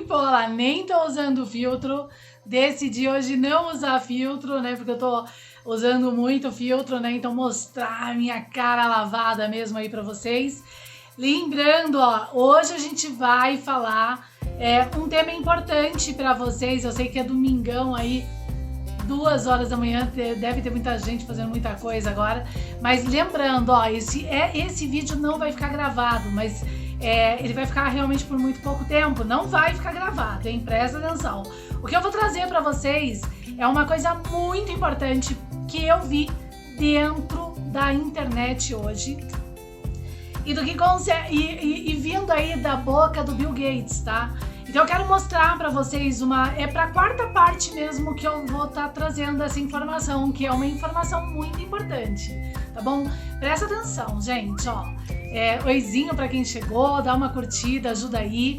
Pola, nem tô usando filtro. Decidi hoje não usar filtro, né? Porque eu tô usando muito filtro, né? Então mostrar a minha cara lavada mesmo aí pra vocês. Lembrando, ó, hoje a gente vai falar um tema importante pra vocês. Eu sei que é domingão aí, 2 horas da manhã, deve ter muita gente fazendo muita coisa agora. Mas lembrando, ó, esse vídeo não vai ficar gravado, mas ele vai ficar realmente por muito pouco tempo. Não vai ficar gravado, hein? Presta atenção. O que eu vou trazer pra vocês é uma coisa muito importante que eu vi dentro da internet hoje. E do que e vindo aí da boca do Bill Gates, tá? Então eu quero mostrar pra vocês pra quarta parte mesmo que eu vou estar trazendo essa informação, que é uma informação muito importante, tá bom? Presta atenção, gente, ó. Oizinho pra quem chegou, dá uma curtida, ajuda aí.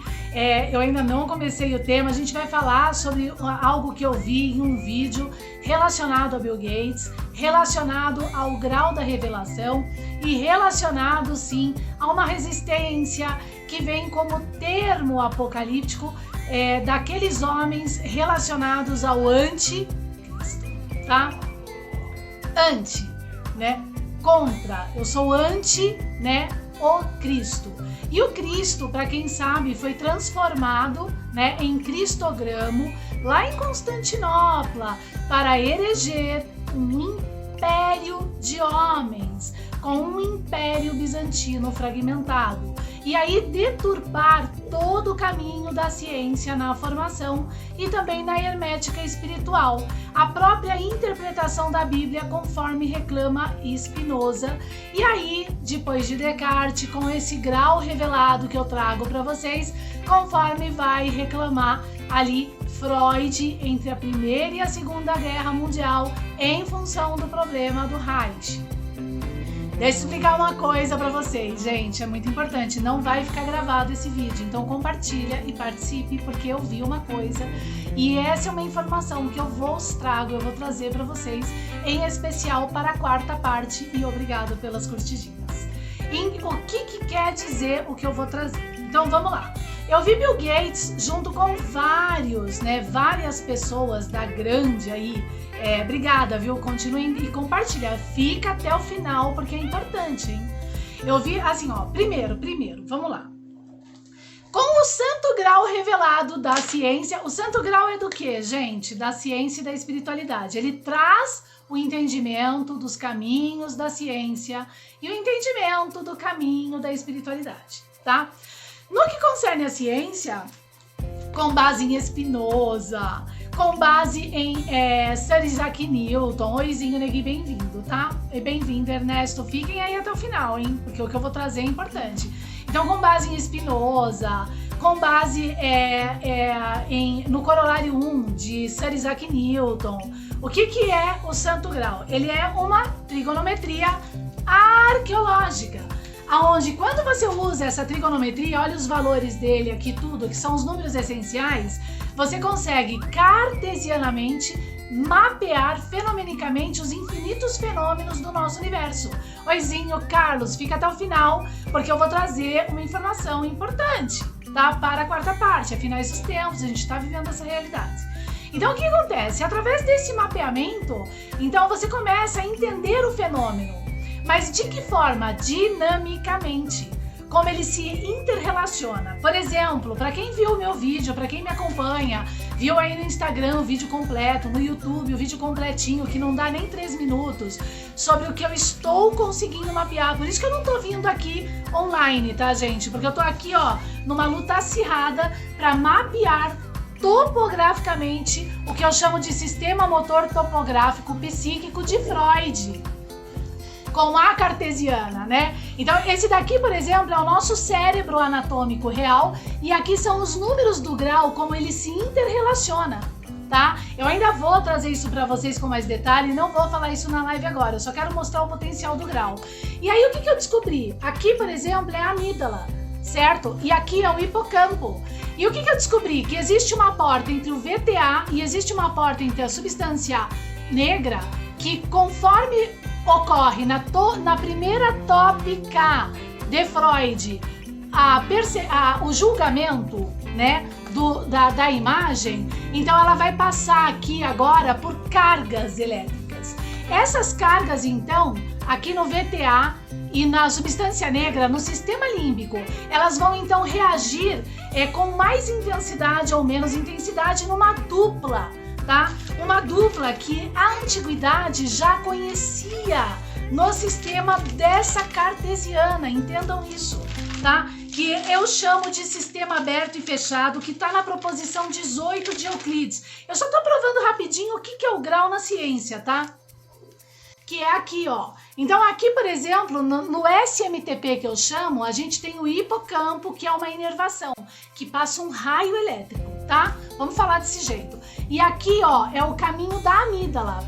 Eu ainda não comecei o tema, a gente vai falar sobre algo que eu vi em um vídeo relacionado a Bill Gates, relacionado ao grau da revelação e relacionado, sim, a uma resistência que vem como termo apocalíptico daqueles homens relacionados ao anticristo, tá? Anti, né? Contra, eu sou anti, né? O Cristo. E o Cristo, para quem sabe, foi transformado, né, em cristogramo lá em Constantinopla para eleger um império de homens com um império bizantino fragmentado. E aí deturpar todo o caminho da ciência na formação e também na hermética espiritual, a própria interpretação da Bíblia conforme reclama Spinoza. E aí, depois de Descartes, com esse grau revelado que eu trago para vocês, conforme vai reclamar ali Freud entre a Primeira e a Segunda Guerra Mundial em função do problema do Reich. Deixa eu explicar uma coisa pra vocês, gente, é muito importante, não vai ficar gravado esse vídeo, então compartilha e participe, porque eu vi uma coisa e essa é uma informação que eu vou trazer pra vocês, em especial para a quarta parte, e obrigado pelas curtidinhas. E o que quer dizer o que eu vou trazer? Então vamos lá. Eu vi Bill Gates junto com várias pessoas da grande aí. Obrigada, viu? Continuem e compartilha. Fica até o final porque é importante, hein? Eu vi assim, ó. Primeiro, vamos lá. Com o santo grau revelado da ciência. O santo grau é do quê, gente? Da ciência e da espiritualidade. Ele traz o entendimento dos caminhos da ciência e o entendimento do caminho da espiritualidade, tá? No que concerne a ciência, com base em Spinoza, com base em Sir Isaac Newton. Oizinho, Negui, bem-vindo, tá? E bem-vindo, Ernesto. Fiquem aí até o final, hein? Porque o que eu vou trazer é importante. Então, com base em Spinoza, com base no Corolário 1 de Sir Isaac Newton. O que é o Santo Grau? Ele é uma trigonometria arqueológica, aonde quando você usa essa trigonometria, olha os valores dele aqui tudo, que são os números essenciais, você consegue cartesianamente mapear fenomenicamente os infinitos fenômenos do nosso universo. Oizinho, Carlos, fica até o final, porque eu vou trazer uma informação importante, tá? Para a quarta parte, a finais dos tempos, a gente está vivendo essa realidade. Então o que acontece? Através desse mapeamento, então você começa a entender o fenômeno. Mas de que forma? Dinamicamente. Como ele se interrelaciona. Por exemplo, para quem viu o meu vídeo, para quem me acompanha, viu aí no Instagram o vídeo completo, no YouTube o vídeo completinho, que não dá nem 3 minutos, sobre o que eu estou conseguindo mapear. Por isso que eu não tô vindo aqui online, tá, gente? Porque eu tô aqui, ó, numa luta acirrada para mapear topograficamente o que eu chamo de sistema motor topográfico psíquico de Freud, com a cartesiana, né? Então esse daqui, por exemplo, é o nosso cérebro anatômico real, e aqui são os números do grau, como ele se interrelaciona, tá? Eu ainda vou trazer isso para vocês com mais detalhe, não vou falar isso na live agora, eu só quero mostrar o potencial do grau. E aí o que eu descobri? Aqui, por exemplo, é a amígdala, certo? E aqui é o hipocampo. E o que eu descobri? Que existe uma porta entre o VTA e existe uma porta entre a substância negra, que conforme ocorre na primeira tópica de Freud, o julgamento, né, da imagem, então ela vai passar aqui agora por cargas elétricas. Essas cargas, então, aqui no VTA e na substância negra, no sistema límbico, elas vão então reagir com mais intensidade ou menos intensidade numa dupla, tá? Uma dupla que a antiguidade já conhecia no sistema dessa cartesiana, entendam isso, tá? Que eu chamo de sistema aberto e fechado, que está na proposição 18 de Euclides. Eu só estou provando rapidinho o que é o grau na ciência, tá? Que é aqui, ó. Então aqui, por exemplo, no SMTP que eu chamo, a gente tem o hipocampo, que é uma inervação, que passa um raio elétrico, tá? Vamos falar desse jeito. E aqui, ó, é o caminho da amígdala.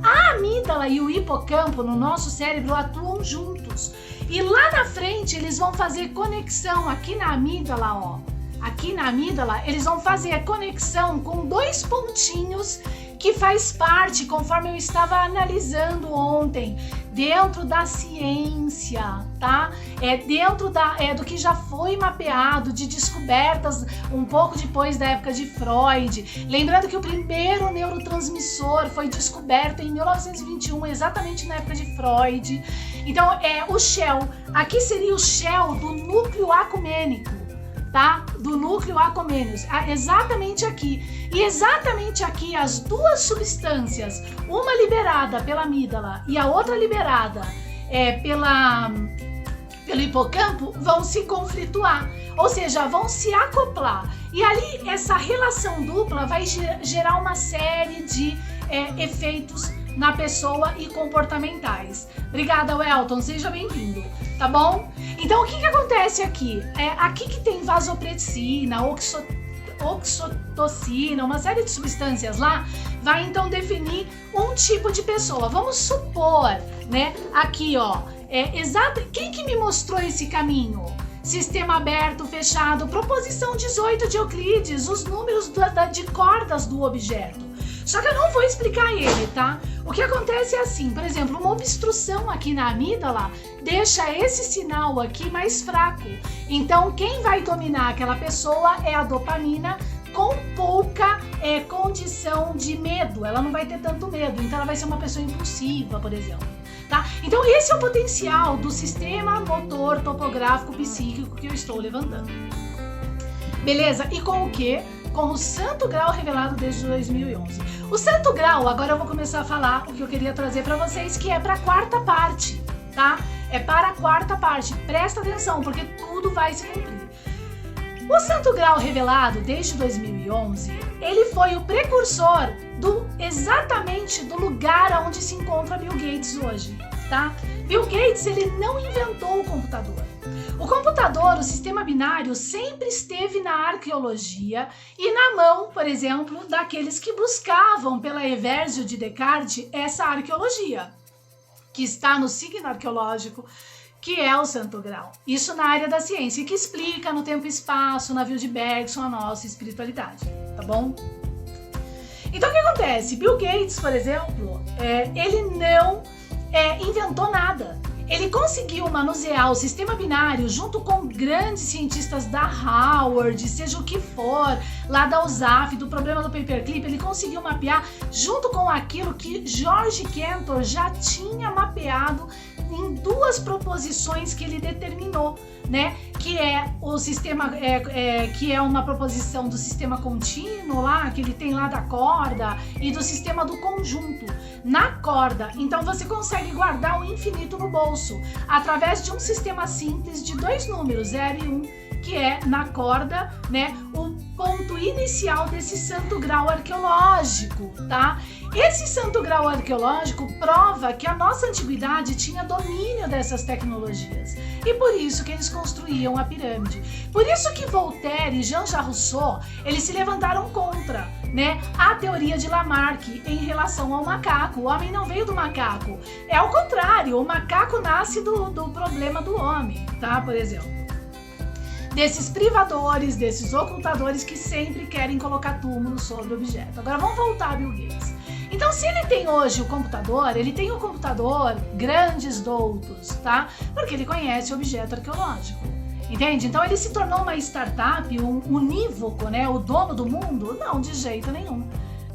A amígdala e o hipocampo no nosso cérebro atuam juntos. E lá na frente eles vão fazer conexão aqui na amígdala, ó. Aqui na amígdala eles vão fazer a conexão com dois pontinhos que faz parte, conforme eu estava analisando ontem, dentro da ciência, tá? Dentro do que já foi mapeado, de descobertas um pouco depois da época de Freud. Lembrando que o primeiro neurotransmissor foi descoberto em 1921, exatamente na época de Freud. Então, o shell. Aqui seria o shell do núcleo acumênico, tá? Do núcleo acomênios, exatamente aqui. E exatamente aqui as duas substâncias, uma liberada pela amígdala e a outra liberada pelo hipocampo, vão se conflituar, ou seja, vão se acoplar. E ali essa relação dupla vai gerar uma série de efeitos na pessoa e comportamentais. Obrigada, Welton, seja bem-vindo, tá bom? Então, o que acontece aqui? Aqui que tem vasopressina, oxitocina, uma série de substâncias lá, vai então definir um tipo de pessoa. Vamos supor, né? Aqui, ó, quem que me mostrou esse caminho? Sistema aberto, fechado, proposição 18 de Euclides, os números de cordas do objeto. Só que eu não vou explicar ele, tá? O que acontece é assim, por exemplo, uma obstrução aqui na amígdala deixa esse sinal aqui mais fraco. Então, quem vai dominar aquela pessoa é a dopamina, com pouca condição de medo. Ela não vai ter tanto medo, então ela vai ser uma pessoa impulsiva, por exemplo. Tá? Então, esse é o potencial do sistema motor topográfico psíquico que eu estou levantando. Beleza? E com o quê? Com o santo grau revelado desde 2011. O santo grau, agora eu vou começar a falar o que eu queria trazer para vocês, que é para a quarta parte, tá? É para a quarta parte. Presta atenção, porque tudo vai se cumprir. O santo grau revelado desde 2011, ele foi o precursor exatamente do lugar onde se encontra Bill Gates hoje, tá? Bill Gates, ele não inventou o computador. O computador, o sistema binário, sempre esteve na arqueologia e na mão, por exemplo, daqueles que buscavam pela Eversio de Descartes essa arqueologia, que está no signo arqueológico, que é o Santo Grau. Isso na área da ciência, que explica no tempo e espaço, o navio de Bergson, a nossa espiritualidade, tá bom? Então o que acontece? Bill Gates, por exemplo, ele não inventou nada. Ele conseguiu manusear o sistema binário junto com grandes cientistas da Harvard, seja o que for, lá da USAF, do problema do paperclip. Ele conseguiu mapear junto com aquilo que George Cantor já tinha mapeado em duas proposições que ele determinou, né? Que é o sistema, que é uma proposição do sistema contínuo lá, que ele tem lá da corda, e do sistema do conjunto. Na corda, então você consegue guardar o infinito no bolso, através de um sistema simples de dois números, 0 e 1, que é na corda, né, o ponto inicial desse santo grau arqueológico, tá? Esse santo grau arqueológico prova que a nossa antiguidade tinha domínio dessas tecnologias, e por isso que eles construíam a pirâmide. Por isso que Voltaire e Jean-Jacques Rousseau, eles se levantaram contra, né, a teoria de Lamarck em relação ao macaco. O homem não veio do macaco, é ao contrário, o macaco nasce do problema do homem, tá? Por exemplo, desses privadores, desses ocultadores que sempre querem colocar túmulo sobre o objeto. Agora vamos voltar a Bill Gates. Então, se ele tem hoje o computador, ele tem o computador grandes doutos, tá? Porque ele conhece o objeto arqueológico. Entende? Então ele se tornou uma startup, um unívoco, né? O dono do mundo? Não, de jeito nenhum.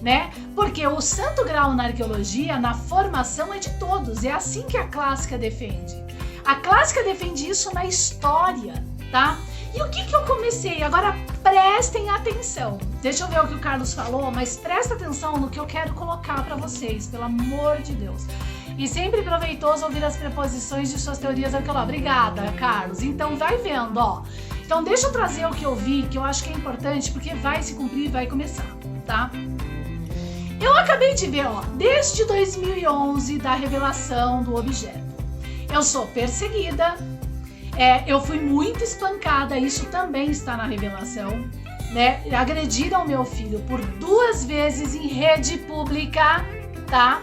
Né? Porque o santo grau na arqueologia, na formação, é de todos. É assim que a clássica defende. A clássica defende isso na história, tá? E o que eu comecei? Agora prestem atenção. Deixa eu ver o que o Carlos falou, mas presta atenção no que eu quero colocar para vocês, pelo amor de Deus. E sempre proveitoso ouvir as preposições de suas teorias arqueológicas. Obrigada, Carlos. Então vai vendo, ó. Então deixa eu trazer o que eu vi, que eu acho que é importante, porque vai se cumprir e vai começar, tá? Eu acabei de ver, ó, desde 2011, da revelação do objeto. Eu sou perseguida, eu fui muito espancada, isso também está na revelação, né? Agrediram meu filho por 2 vezes em rede pública, tá?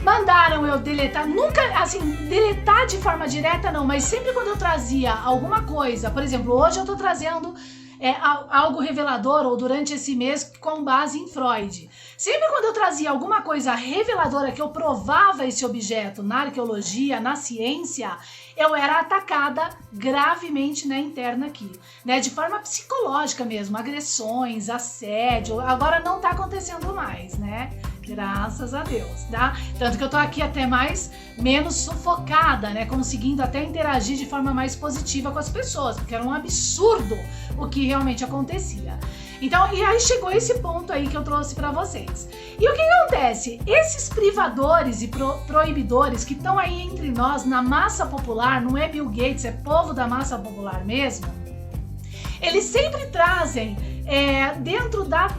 Mandaram eu deletar, nunca, assim, deletar de forma direta não, mas sempre quando eu trazia alguma coisa, por exemplo, hoje eu tô trazendo algo revelador, ou durante esse mês com base em Freud. Sempre quando eu trazia alguma coisa reveladora que eu provava esse objeto na arqueologia, na ciência, eu era atacada gravemente na interna aqui, né? De forma psicológica mesmo, agressões, assédio, agora não tá acontecendo mais, né? Graças a Deus, tá? Tanto que eu tô aqui até menos sufocada, né? Conseguindo até interagir de forma mais positiva com as pessoas, porque era um absurdo o que realmente acontecia. Então, e aí chegou esse ponto aí que eu trouxe pra vocês. E o que acontece? Esses privadores e proibidores que estão aí entre nós, na massa popular, não é Bill Gates, é povo da massa popular mesmo, eles sempre trazem dentro da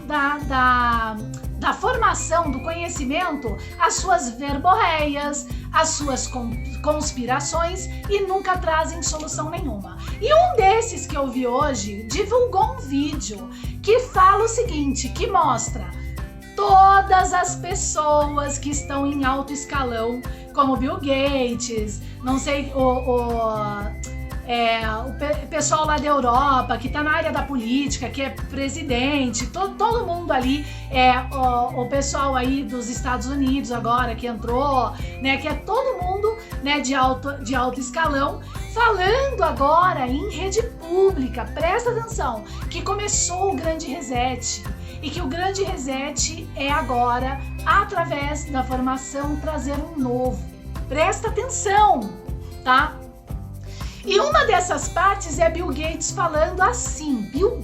formação do conhecimento as suas verborreias, as suas conspirações e nunca trazem solução nenhuma. E um desses que eu vi hoje divulgou um vídeo que fala o seguinte, que mostra todas as pessoas que estão em alto escalão, como Bill Gates, não sei, o pessoal lá da Europa, que tá na área da política, que é presidente, todo mundo ali, o pessoal aí dos Estados Unidos agora que entrou, né, que é todo mundo, né, de alto escalão, falando agora em rede pública, presta atenção, que começou o grande reset, e que o grande reset é agora, através da formação, trazer um novo. Presta atenção, tá? E uma dessas partes é Bill Gates falando assim. Bill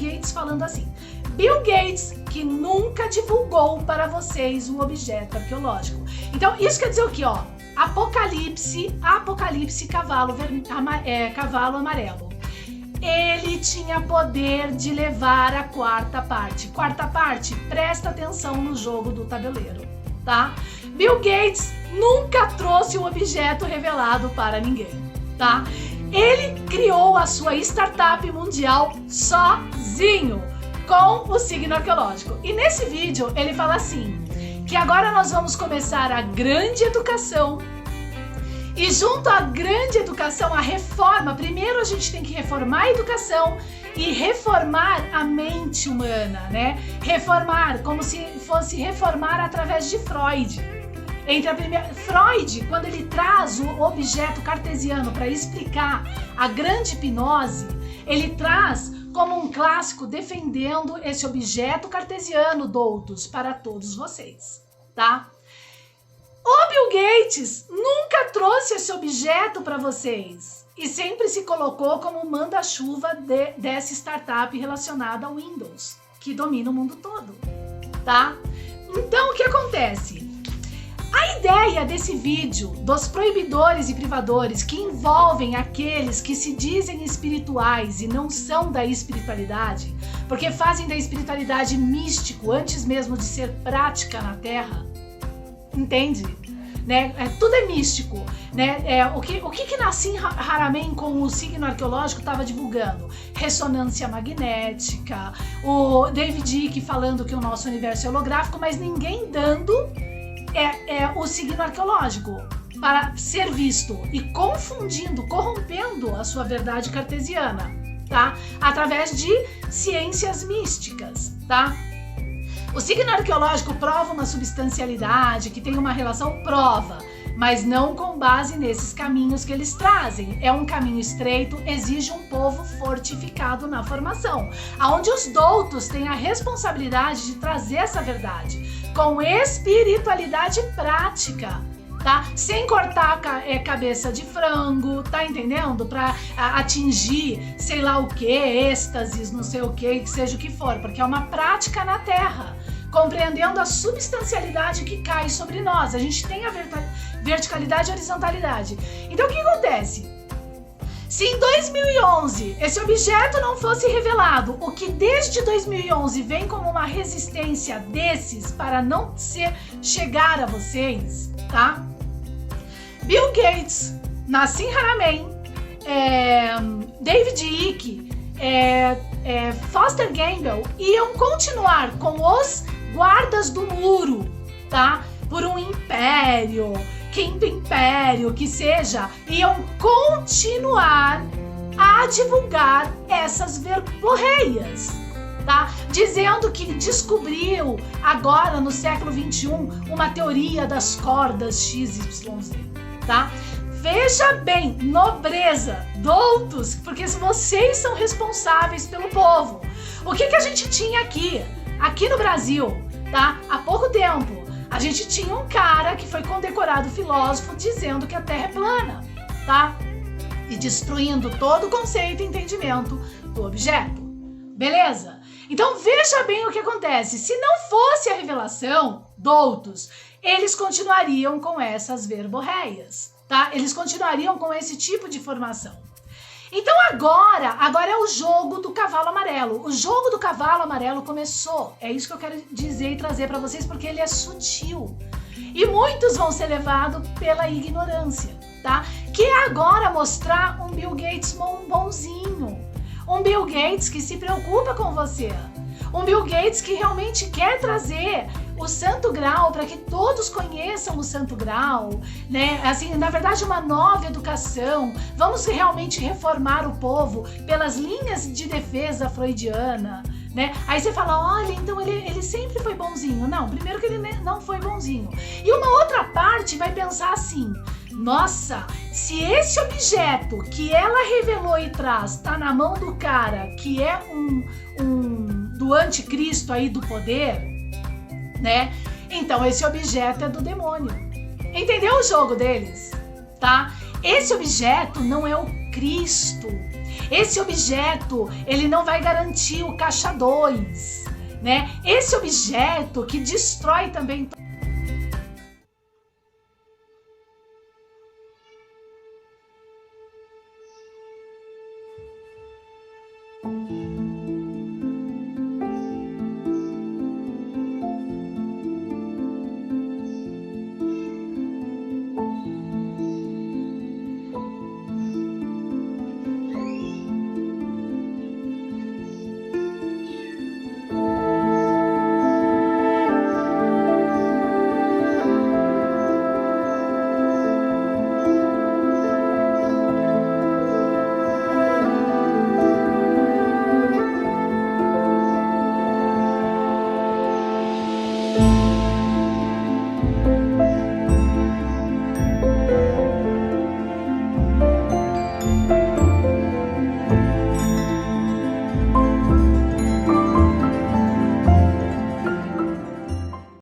Gates que nunca divulgou para vocês o objeto arqueológico. Então isso quer dizer o quê, ó? Apocalipse, cavalo amarelo. Ele tinha poder de levar a quarta parte. Quarta parte, presta atenção no jogo do tabuleiro, tá? Bill Gates nunca trouxe o objeto revelado para ninguém, tá? Ele criou a sua startup mundial sozinho, com o signo arqueológico. E nesse vídeo ele fala assim, que agora nós vamos começar a grande educação. E junto à grande educação, a reforma, primeiro a gente tem que reformar a educação e reformar a mente humana, né? Reformar, como se fosse reformar através de Freud. Freud, quando ele traz o objeto cartesiano para explicar a grande hipnose, ele traz como um clássico defendendo esse objeto cartesiano, doutos, para todos vocês, tá? O Bill Gates nunca trouxe esse objeto para vocês e sempre se colocou como manda-chuva dessa startup relacionada ao Windows, que domina o mundo todo, tá? Então, o que acontece? A ideia desse vídeo dos proibidores e privadores que envolvem aqueles que se dizem espirituais e não são da espiritualidade, porque fazem da espiritualidade místico antes mesmo de ser prática na Terra, entende? Né? Tudo é místico, né? O que Nassim Haramein com o signo arqueológico estava divulgando? Ressonância magnética, o David Icke falando que o nosso universo é holográfico, mas ninguém dando o signo arqueológico para ser visto e confundindo, corrompendo a sua verdade cartesiana, tá? Através de ciências místicas, tá? O signo arqueológico prova uma substancialidade, que tem uma relação, prova, mas não com base nesses caminhos que eles trazem. É um caminho estreito, exige um povo fortificado na formação, onde os doutos têm a responsabilidade de trazer essa verdade com espiritualidade prática, tá? Sem cortar cabeça de frango, tá entendendo? Pra atingir, sei lá o que, êxtases, não sei o que seja o que for, porque é uma prática na terra, compreendendo a substancialidade que cai sobre nós. A gente tem a verticalidade e horizontalidade. Então o que acontece? Se em 2011 esse objeto não fosse revelado, o que desde 2011 vem como uma resistência desses para não chegar a vocês, tá? Bill Gates, Nassim Haramein, David Icke, Foster Gamble iam continuar com os guardas do muro, tá? Por um império, quinto império, que seja, iam continuar a divulgar essas verborreias, tá? Dizendo que descobriu agora no século XXI uma teoria das cordas XYZ, tá? Veja bem, nobreza, doutos, porque vocês são responsáveis pelo povo. O que a gente tinha aqui no Brasil, tá? Há pouco tempo, a gente tinha um cara que foi condecorado filósofo dizendo que a Terra é plana, tá? E destruindo todo o conceito e entendimento do objeto. Beleza? Então veja bem o que acontece. Se não fosse a revelação, doutos, eles continuariam com essas verborreias, tá? Eles continuariam com esse tipo de formação. Então agora é o jogo do cavalo amarelo. O jogo do cavalo amarelo começou. É isso que eu quero dizer e trazer para vocês, porque ele é sutil. E muitos vão ser levados pela ignorância, tá? Que é agora mostrar um Bill Gates bonzinho. Um Bill Gates que se preocupa com você. Um Bill Gates que realmente quer trazer o Santo Grau para que todos conheçam o Santo Grau, né? Assim, na verdade, uma nova educação. Vamos realmente reformar o povo pelas linhas de defesa freudiana, né? Aí você fala, olha, então ele sempre foi bonzinho. Não, primeiro que ele não foi bonzinho. E uma outra parte vai pensar assim, nossa, se esse objeto que ela revelou e traz tá na mão do cara que é do anticristo aí do poder, né? Então esse objeto é do demônio. Entendeu o jogo deles? Tá? Esse objeto não é o Cristo. Esse objeto, ele não vai garantir o caixa 2, né? Esse objeto que destrói também